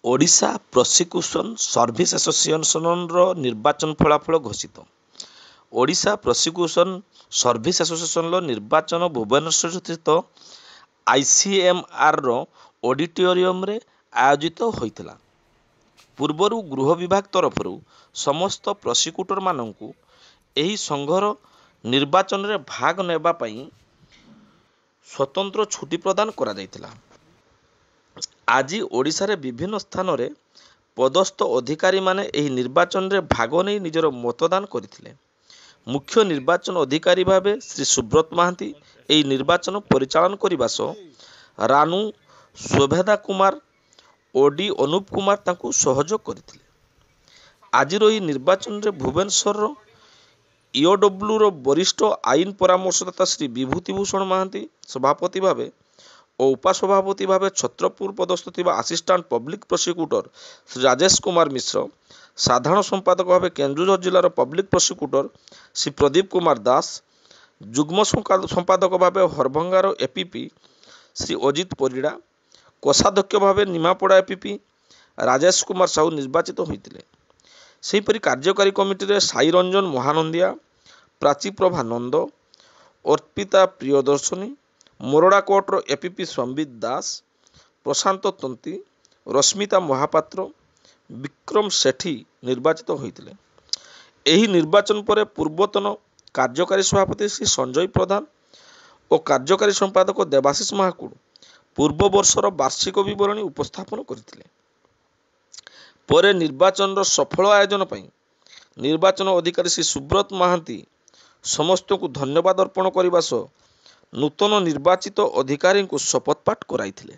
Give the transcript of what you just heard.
Odisha prosecution service ଆସୋସିଏସନ୍ର ନିର୍ବାଚନ ଫଳାଫଳ ଘୋଷିତ। ଓଡ଼ିଶା ପ୍ରସିକ୍ୟୁସନ୍ ସର୍ଭିସ୍ ଆସୋସିଏସନ୍ର ନିର୍ବାଚନ ଭୁବନେଶ୍ୱରସ୍ଥିତ ICMRର ଅଡିଟୋରିୟମରେ ଆୟୋଜିତ ହୋଇଥିଲା। ପୂର୍ବରୁ ଗୃହ ବିଭାଗ ତରଫରୁ ସମସ୍ତ ପ୍ରସିକ୍ୟୁଟରମାନଙ୍କୁ ଏହି ସଂଘର ନିର୍ବାଚନରେ ଭାଗ ନେବା ପାଇଁ ସ୍ୱତନ୍ତ୍ର ଛୁଟି ପ୍ରଦାନ କରାଯାଇଥିଲା। ଆଜି ଓଡ଼ିଶାରେ ବିଭିନ୍ନ ସ୍ଥାନରେ ପଦସ୍ଥ ଅଧିକାରୀମାନେ ଏହି ନିର୍ବାଚନରେ ଭାଗ ନେଇ ନିଜର ମତଦାନ କରିଥିଲେ। ମୁଖ୍ୟ ନିର୍ବାଚନ ଅଧିକାରୀ ଭାବେ ଶ୍ରୀ ସୁବ୍ରତ ମହାନ୍ତି ଏହି ନିର୍ବାଚନ ପରିଚାଳନା କରିବା ସହ ରାନୁ ଶୋଭେଦା କୁମାର ଓ ଡି ଅନୁପ କୁମାର ତାଙ୍କୁ ସହଯୋଗ କରିଥିଲେ। ଆଜିର ଏହି ନିର୍ବାଚନରେ ଭୁବନେଶ୍ୱରର EOWର ବରିଷ୍ଠ ଆଇନ ପରାମର୍ଶଦାତା ଶ୍ରୀ ବିଭୂତି ଭୂଷଣ ମହାନ୍ତି ସଭାପତି ଭାବେ ଓ ଉପସଭାପତି ଭାବେ ଛତ୍ରପୁର ପଦସ୍ଥ ଥିବା assistant public prosecutor Shri Rajesh Kumar Mishra, ସାଧାରଣ ସମ୍ପାଦକ ଭାବେ କେନ୍ଦୁଝର ଜିଲ୍ଲାର ପବ୍ଲିକ ପ୍ରସିକ୍ୟୁଟର ଶ୍ରୀ ପ୍ରଦୀପ କୁମାର ଦାସ, ଯୁଗ୍ମ ସମ୍ପାଦକ ଭାବେ ହରଭଙ୍ଗାର APP ଶ୍ରୀ ଅଜିତ ପରିଡ଼ା, କୋଷାଧ୍ୟକ୍ଷ ଭାବେ ନିମାପଡ଼ା APP ରାଜେଶ କୁମାର ସାହୁ ନିର୍ବାଚିତ ହୋଇଥିଲେ। ସେହିପରି କାର୍ଯ୍ୟକାରୀ କମିଟିରେ ସାଇ ରଞ୍ଜନ ମହାନନ୍ଦିଆ, ପ୍ରାଚୀପ୍ରଭା ନନ୍ଦ, ଅର୍ପିତା ପ୍ରିୟଦର୍ଶିନୀ, ମୋରଡ଼ା କୋର୍ଟର APP ସମ୍ବିତ ଦାସ, ପ୍ରଶାନ୍ତ ତନ୍ତୀ, ରଶ୍ମିତା ମହାପାତ୍ର, ବିକ୍ରମ ସେଠୀ ନିର୍ବାଚିତ ହୋଇଥିଲେ। ଏହି ନିର୍ବାଚନ ପରେ ପୂର୍ବତନ କାର୍ଯ୍ୟକାରୀ ସଭାପତି ଶ୍ରୀ ସଞ୍ଜୟ ପ୍ରଧାନ ଓ କାର୍ଯ୍ୟକାରୀ ସମ୍ପାଦକ ଦେବାଶିଷ ମହାକୁଡ଼ ପୂର୍ବ ବର୍ଷର ବାର୍ଷିକ ବିବରଣୀ ଉପସ୍ଥାପନ କରିଥିଲେ। ପରେ ନିର୍ବାଚନର ସଫଳ ଆୟୋଜନ ପାଇଁ ନିର୍ବାଚନ ଅଧିକାରୀ ଶ୍ରୀ ସୁବ୍ରତ ମହାନ୍ତି ସମସ୍ତଙ୍କୁ ଧନ୍ୟବାଦ ଅର୍ପଣ କରିବା ସହ ନୂତନ ନିର୍ବାଚିତ ଅଧିକାରୀଙ୍କୁ ଶପଥ ପାଠ କରାଇଥିଲେ।